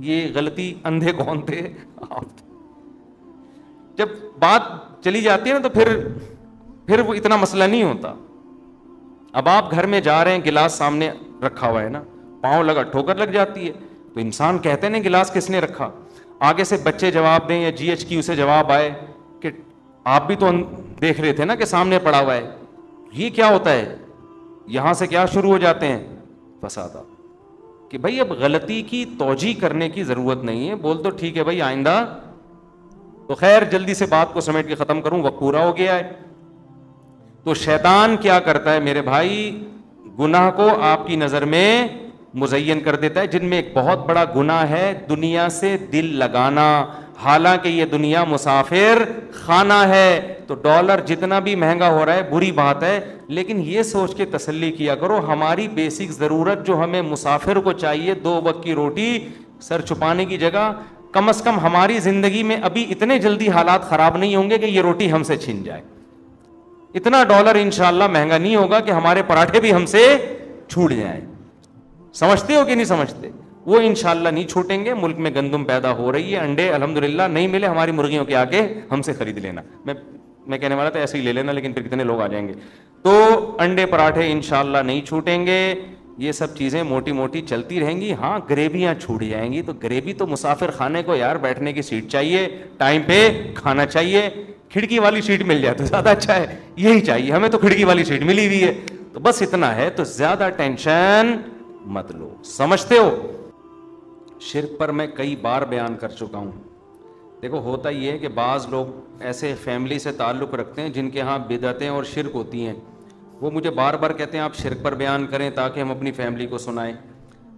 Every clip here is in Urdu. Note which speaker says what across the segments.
Speaker 1: یہ غلطی اندھے کون تھے؟ آپ. جب بات چلی جاتی ہے نا تو پھر وہ اتنا مسئلہ نہیں ہوتا. اب آپ گھر میں جا رہے ہیں, گلاس سامنے رکھا ہوا ہے نا, پاؤں لگا, ٹھوکر لگ جاتی ہے, تو انسان کہتے ہیں گلاس کس نے رکھا. آگے سے بچے جواب دیں یا جی ایچ کیو سے جواب آئے کہ آپ بھی تو دیکھ رہے تھے نا کہ سامنے پڑا ہوا ہے. یہ کیا ہوتا ہے؟ یہاں سے کیا شروع ہو جاتے ہیں؟ فسادات. کہ بھائی اب غلطی کی توجیہ کرنے کی ضرورت نہیں ہے, بول تو ٹھیک ہے بھائی آئندہ. تو خیر جلدی سے بات کو سمیٹ کے ختم کروں, وقت پورا ہو گیا ہے. تو شیطان کیا کرتا ہے میرے بھائی؟ گناہ کو آپ کی نظر میں مزین کر دیتا ہے, جن میں ایک بہت بڑا گناہ ہے دنیا سے دل لگانا. حالانکہ یہ دنیا مسافر خانہ ہے, تو ڈالر جتنا بھی مہنگا ہو رہا ہے بری بات ہے, لیکن یہ سوچ کے تسلی کیا کرو ہماری بیسک ضرورت جو ہمیں مسافر کو چاہیے, 2 وقت کی روٹی, سر چھپانے کی جگہ, کم از کم ہماری زندگی میں ابھی اتنے جلدی حالات خراب نہیں ہوں گے کہ یہ روٹی ہم سے چھن جائے. اتنا ڈالر انشاءاللہ مہنگا نہیں ہوگا کہ ہمارے پراٹھے بھی ہم سے چھوٹ جائیں. سمجھتے ہو کہ نہیں سمجھتے؟ وہ انشاءاللہ نہیں چھوٹیں گے. ملک میں گندم پیدا ہو رہی ہے, انڈے الحمدللہ نہیں ملے ہماری مرغیوں کے, آ کے ہم سے خرید لینا. میں کہنے والا تھا ایسے ہی لے لینا, لیکن پھر کتنے لوگ آ جائیں گے. تو انڈے پراٹھے انشاءاللہ نہیں چھوٹیں گے. یہ سب چیزیں موٹی موٹی چلتی رہیں گی. ہاں گریویاں چھوٹ جائیں گی, تو گریوی تو مسافر خانے کو یار بیٹھنے کی سیٹ چاہیے, ٹائم پہ کھانا چاہیے. کھڑکی والی سیٹ مل جائے تو زیادہ اچھا ہے, یہی چاہیے ہمیں, تو کھڑکی والی سیٹ ملی ہوئی ہے. تو بس اتنا ہے, تو زیادہ ٹینشن مت لو. سمجھتے ہو؟ شرک پر میں کئی بار بیان کر چکا ہوں. دیکھو ہوتا یہ ہے کہ بعض لوگ ایسے فیملی سے تعلق رکھتے ہیں جن کے ہاں بدعتیں اور شرک ہوتی ہیں. وہ مجھے بار بار کہتے ہیں آپ شرک پر بیان کریں تاکہ ہم اپنی فیملی کو سنائیں.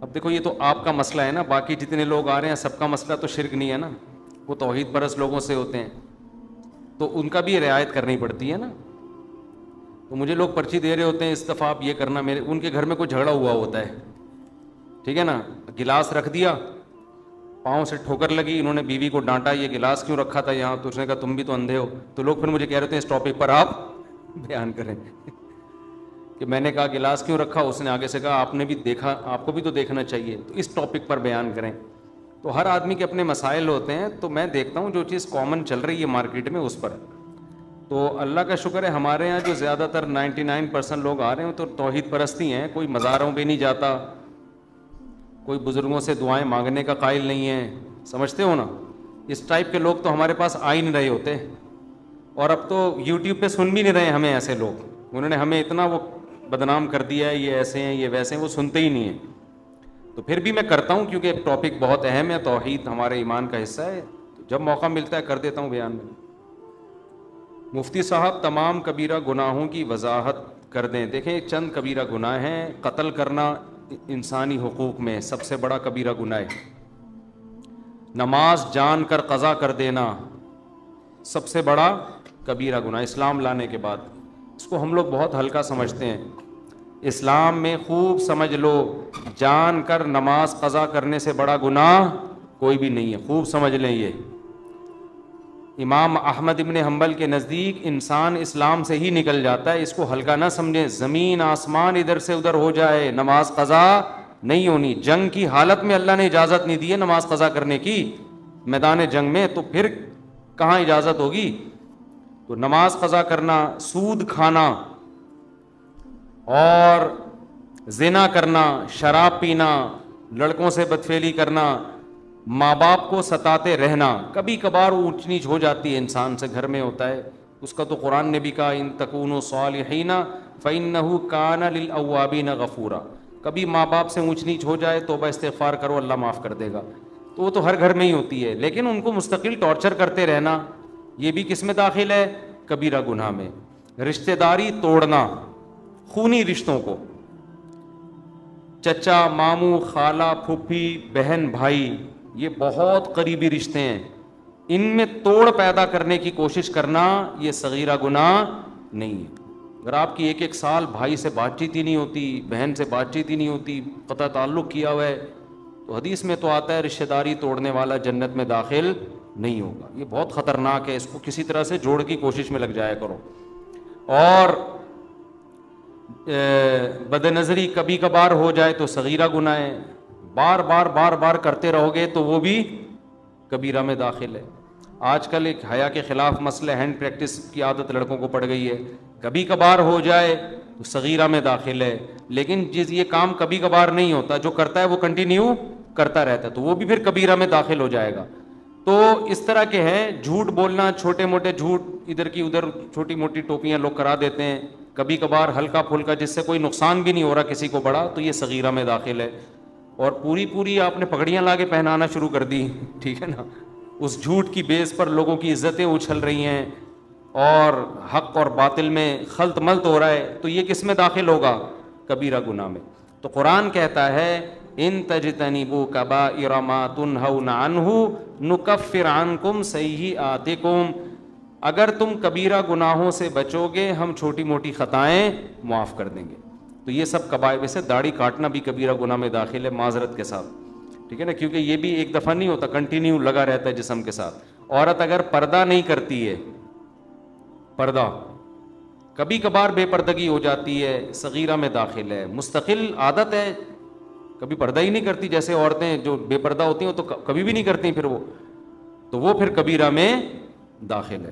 Speaker 1: اب دیکھو یہ تو آپ کا مسئلہ ہے نا, باقی جتنے لوگ آ رہے ہیں سب کا مسئلہ تو شرک نہیں ہے نا, وہ توحید پرست لوگوں سے ہوتے ہیں, تو ان کا بھی رعایت کرنی پڑتی ہے نا. تو مجھے لوگ پرچی دے رہے ہوتے ہیں اس دفعہ آپ یہ کرنا, میرے ان کے گھر میں کوئی جھگڑا ہوا ہوتا ہے, ٹھیک ہے نا, گلاس رکھ دیا, پاؤں سے ٹھوکر لگی, انہوں نے بیوی کو ڈانٹا یہ گلاس کیوں رکھا تھا یہاں, تو اس نے کہا تم بھی تو اندھے ہو. تو لوگ پھر مجھے کہہ رہے ہیں اس ٹاپک پر آپ بیان کریں کہ میں نے کہا گلاس کیوں رکھا, اس نے آگے سے کہا آپ نے بھی دیکھا, آپ کو بھی تو دیکھنا چاہیے, تو اس ٹاپک پر بیان کریں. تو ہر آدمی کے اپنے مسائل ہوتے ہیں, تو میں دیکھتا ہوں جو چیز کامن چل رہی ہے مارکیٹ میں اس پر. تو اللہ کا شکر ہے ہمارے یہاں جو زیادہ تر 99% لوگ آ رہے ہیں تو توحید پرستی ہیں. کوئی مزاروں پہ نہیں جاتا, کوئی بزرگوں سے دعائیں مانگنے کا قائل نہیں ہے. سمجھتے ہو نا؟ اس ٹائپ کے لوگ تو ہمارے پاس آ ہی نہیں رہے ہوتے, اور اب تو یوٹیوب پہ سن بھی نہیں رہے ہمیں ایسے لوگ. انہوں نے ہمیں اتنا وہ بدنام کر دیا ہے, یہ ایسے ہیں یہ ویسے ہیں, وہ سنتے ہی نہیں ہیں. تو پھر بھی میں کرتا ہوں کیونکہ ٹاپک بہت اہم ہے, توحید ہمارے ایمان کا حصہ ہے, تو جب موقع ملتا ہے کر دیتا ہوں بیان میں. مفتی صاحب تمام کبیرہ گناہوں کی وضاحت کر دیں. دیکھیں چند کبیرہ گناہ ہیں. قتل کرنا انسانی حقوق میں سب سے بڑا کبیرہ گناہ ہے. نماز جان کر قضا کر دینا سب سے بڑا کبیرہ گناہ اسلام لانے کے بعد. اس کو ہم لوگ بہت ہلکا سمجھتے ہیں. اسلام میں خوب سمجھ لو, جان کر نماز قضا کرنے سے بڑا گناہ کوئی بھی نہیں ہے. خوب سمجھ لیں یہ. امام احمد ابن حنبل کے نزدیک انسان اسلام سے ہی نکل جاتا ہے. اس کو ہلکا نہ سمجھیں. زمین آسمان ادھر سے ادھر ہو جائے, نماز قضا نہیں ہونی. جنگ کی حالت میں اللہ نے اجازت نہیں دی ہے نماز قضا کرنے کی, میدان جنگ میں, تو پھر کہاں اجازت ہوگی. تو نماز قضا کرنا, سود کھانا اور زنا کرنا, شراب پینا, لڑکوں سے بدفعلی کرنا, ماں باپ کو ستاتے رہنا. کبھی کبھار اونچ نیچ ہو جاتی ہے انسان سے, گھر میں ہوتا ہے, اس کا تو قرآن نے بھی کہا ان تکونوا صالحین فإنہ کان للأوابین غفورا. کبھی ماں باپ سے اونچ نیچ ہو جائے توبہ استغفار کرو, اللہ معاف کر دے گا. تو وہ تو ہر گھر میں ہی ہوتی ہے, لیکن ان کو مستقل ٹارچر کرتے رہنا یہ بھی کس میں داخل ہے؟ کبیرہ گناہ میں. رشتہ داری توڑنا, خونی رشتوں کو, چچا ماموں خالہ پھوپھی بہن بھائی, یہ بہت قریبی رشتے ہیں, ان میں توڑ پیدا کرنے کی کوشش کرنا یہ صغیرہ گناہ نہیں ہے. اگر آپ کی ایک سال بھائی سے بات چیت ہی نہیں ہوتی, بہن سے بات چیت ہی نہیں ہوتی, قطع تعلق کیا ہوا ہے, تو حدیث میں تو آتا ہے رشتہ داری توڑنے والا جنت میں داخل نہیں ہوگا. یہ بہت خطرناک ہے, اس کو کسی طرح سے جوڑ کی کوشش میں لگ جایا کرو. اور بد نظری کبھی کبھار ہو جائے تو صغیرہ گناہ ہے. بار بار بار بار کرتے رہو گے تو وہ بھی کبیرہ میں داخل ہے. آج کل ایک حیا کے خلاف مسئلہ ہینڈ پریکٹس کی عادت لڑکوں کو پڑ گئی ہے, کبھی کبھار ہو جائے تو صغیرہ میں داخل ہے. لیکن یہ کام کبھی کبھار نہیں ہوتا, جو کرتا ہے وہ کنٹینیو کرتا رہتا ہے, تو وہ بھی پھر کبیرہ میں داخل ہو جائے گا. تو اس طرح کے ہیں, جھوٹ بولنا, چھوٹے موٹے جھوٹ ادھر کی ادھر چھوٹی موٹی ٹوپیاں لوگ کرا دیتے ہیں, کبھی کبھار ہلکا پھلکا جس سے کوئی نقصان بھی نہیں ہو رہا کسی کو بڑا, تو یہ صغیرہ میں داخل ہے. اور پوری آپ نے پگڑیاں لا کے پہنانا شروع کر دی, ٹھیک ہے نا, اس جھوٹ کی بیس پر لوگوں کی عزتیں اچھل رہی ہیں اور حق اور باطل میں خلط ملط ہو رہا ہے, تو یہ کس میں داخل ہوگا؟ کبیرہ گناہ میں. تو قرآن کہتا ہے ان تجتنبوا کبائر ما تنہون عنہ نکفر عنکم سیئاتکم, اگر تم کبیرہ گناہوں سے بچو گے ہم چھوٹی موٹی خطائیں معاف کر دیں گے. تو یہ سب کبائر میں سے داڑھی کاٹنا بھی کبیرہ گناہ میں داخل ہے, معذرت کے ساتھ, ٹھیک ہے نا, کیونکہ یہ بھی ایک دفعہ نہیں ہوتا, کنٹینیو لگا رہتا ہے جسم کے ساتھ. عورت اگر پردہ نہیں کرتی ہے, پردہ کبھی کبھار بے پردگی ہو جاتی ہے, صغیرہ میں داخل ہے. مستقل عادت ہے, کبھی پردہ ہی نہیں کرتی, جیسے عورتیں جو بے پردہ ہوتی ہیں وہ تو کبھی بھی نہیں کرتی, پھر وہ پھر کبیرہ میں داخل ہے.